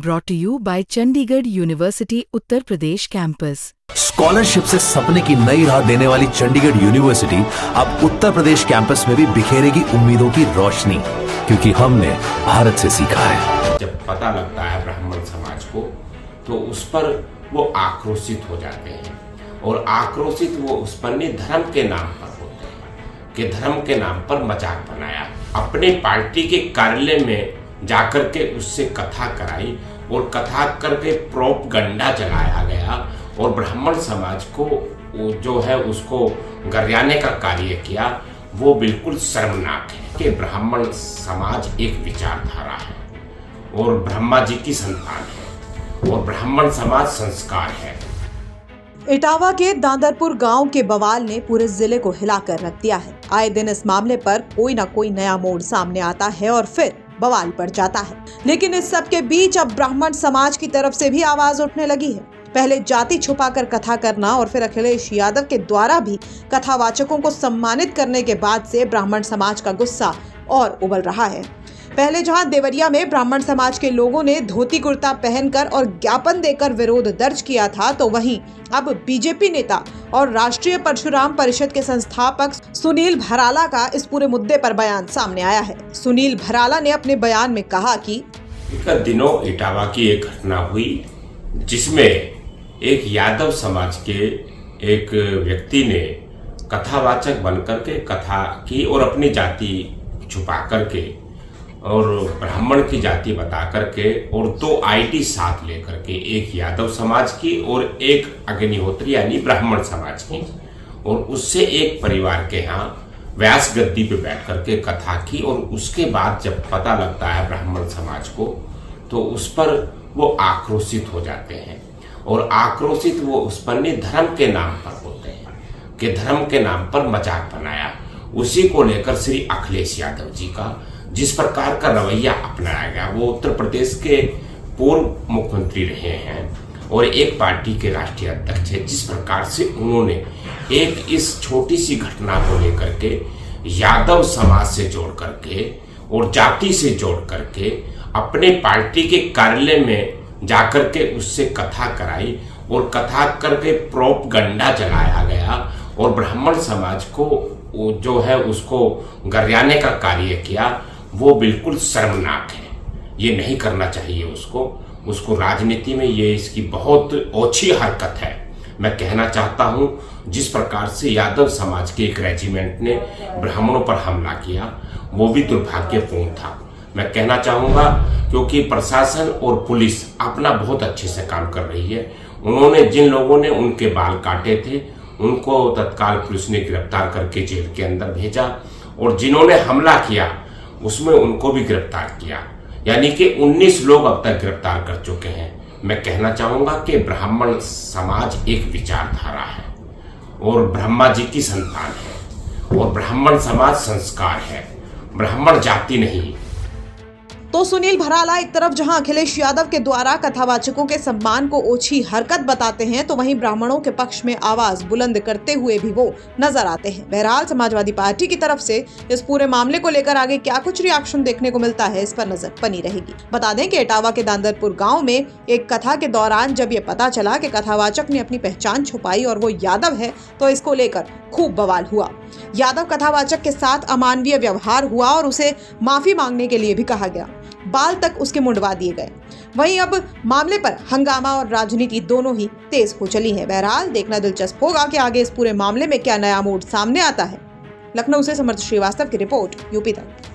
Brought to you by Chandigarh University Uttar Pradesh campus. Scholarship से सपने की नई राह देने वाली चंडीगढ़ यूनिवर्सिटी अब उत्तर प्रदेश कैंपस में भी बिखेरेगी उम्मीदों की रोशनी, क्योंकि हमने भारत से सीखा है। जब पता लगता है ब्राह्मण समाज को तो उस पर वो आक्रोशित हो जाते हैं, और आक्रोशित वो उस पर नहीं धर्म के नाम पर होते हैं कि धर्म के नाम पर मजाक बनाया। अपने पार्टी के कार्यालय में जाकर के उससे कथा कराई और कथा करके प्रोपगंडा चलाया गया, और ब्राह्मण समाज को जो है उसको गरियाने का कार्य किया। वो बिल्कुल शर्मनाक है कि ब्राह्मण समाज एक विचारधारा है और ब्रह्मा जी की संतान है, और ब्राह्मण समाज संस्कार है। इटावा के दांदरपुर गांव के बवाल ने पूरे जिले को हिलाकर रख दिया है। आए दिन इस मामले पर कोई ना कोई नया मोड़ सामने आता है और फिर बवाल बढ़ जाता है। लेकिन इस सब के बीच अब ब्राह्मण समाज की तरफ से भी आवाज उठने लगी है। पहले जाति छुपाकर कथा करना और फिर अखिलेश यादव के द्वारा भी कथावाचकों को सम्मानित करने के बाद से ब्राह्मण समाज का गुस्सा और उबल रहा है। पहले जहां देवरिया में ब्राह्मण समाज के लोगों ने धोती कुर्ता पहनकर और ज्ञापन देकर विरोध दर्ज किया था, तो वहीं अब बीजेपी नेता और राष्ट्रीय परशुराम परिषद के संस्थापक सुनील भराला का इस पूरे मुद्दे पर बयान सामने आया है। सुनील भराला ने अपने बयान में कहा कि दिनों इटावा की एक घटना हुई जिसमें एक यादव समाज के एक व्यक्ति ने कथावाचक बनकर के कथा की और अपनी जाति छुपा करके और ब्राह्मण की जाति बता करके और 2 आईडी साथ लेकर के, एक यादव समाज की और एक अग्निहोत्री यानी ब्राह्मण समाज की, और उससे एक परिवार के यहाँ व्यास गद्दी पे बैठ करके कथा की। और उसके बाद जब पता लगता है ब्राह्मण समाज को तो उस पर वो आक्रोशित हो जाते हैं, और आक्रोशित वो उस पर नहीं धर्म के नाम पर होते हैं कि धर्म के नाम पर मजाक बनाया। उसी को लेकर श्री अखिलेश यादव जी का जिस प्रकार का रवैया अपनाया गया, वो उत्तर प्रदेश के पूर्व मुख्यमंत्री रहे हैं और एक पार्टी के राष्ट्रीय अध्यक्ष है, जिस प्रकार से उन्होंने एक इस छोटी सी घटना को लेकर के यादव समाज से जोड़ करके और जाति से जोड़ करके अपने पार्टी के कार्यालय में जाकर के उससे कथा कराई और कथा करके प्रोपगंडा चलाया गया, और ब्राह्मण समाज को जो है उसको गरियाने का कार्य किया। वो बिल्कुल शर्मनाक है, ये नहीं करना चाहिए उसको राजनीति में ये इसकी बहुत ओछी हरकत है। मैं कहना चाहता हूं जिस प्रकार से यादव समाज के एक रेजिमेंट ने ब्राह्मणों पर हमला किया वो भी दुर्भाग्यपूर्ण था। मैं कहना चाहूंगा क्योंकि प्रशासन और पुलिस अपना बहुत अच्छे से काम कर रही है। उन्होंने जिन लोगों ने उनके बाल काटे थे उनको तत्काल पुलिस ने गिरफ्तार करके जेल के अंदर भेजा, और जिन्होंने हमला किया उसमें उनको भी गिरफ्तार किया, यानी कि 19 लोग अब तक गिरफ्तार कर चुके हैं। मैं कहना चाहूंगा कि ब्राह्मण समाज एक विचारधारा है और ब्रह्मा जी की संतान है, और ब्राह्मण समाज संस्कार है, ब्राह्मण जाति नहीं। तो सुनील भराला एक तरफ जहां अखिलेश यादव के द्वारा कथावाचकों के सम्मान को ओछी हरकत बताते हैं, तो वहीं ब्राह्मणों के पक्ष में आवाज बुलंद करते हुए भी वो नजर आते हैं। बहरहाल समाजवादी पार्टी की तरफ से इस पूरे मामले को लेकर आगे क्या कुछ रिएक्शन देखने को मिलता है, इस पर नजर बनी रहेगी। बता दें कि इटावा के दांदरपुर गाँव में एक कथा के दौरान जब ये पता चला कि कथावाचक ने अपनी पहचान छुपाई और वो यादव है, तो इसको लेकर खूब बवाल हुआ। यादव कथावाचक के साथ अमानवीय व्यवहार हुआ और उसे माफी मांगने के लिए भी कहा गया। बाल तक उसके मुंडवा दिए गए। वहीं अब मामले पर हंगामा और राजनीति दोनों ही तेज हो चली है। बहरहाल देखना दिलचस्प होगा कि आगे इस पूरे मामले में क्या नया मोड़ सामने आता है। लखनऊ से समर्थ श्रीवास्तव की रिपोर्ट, यूपी तक।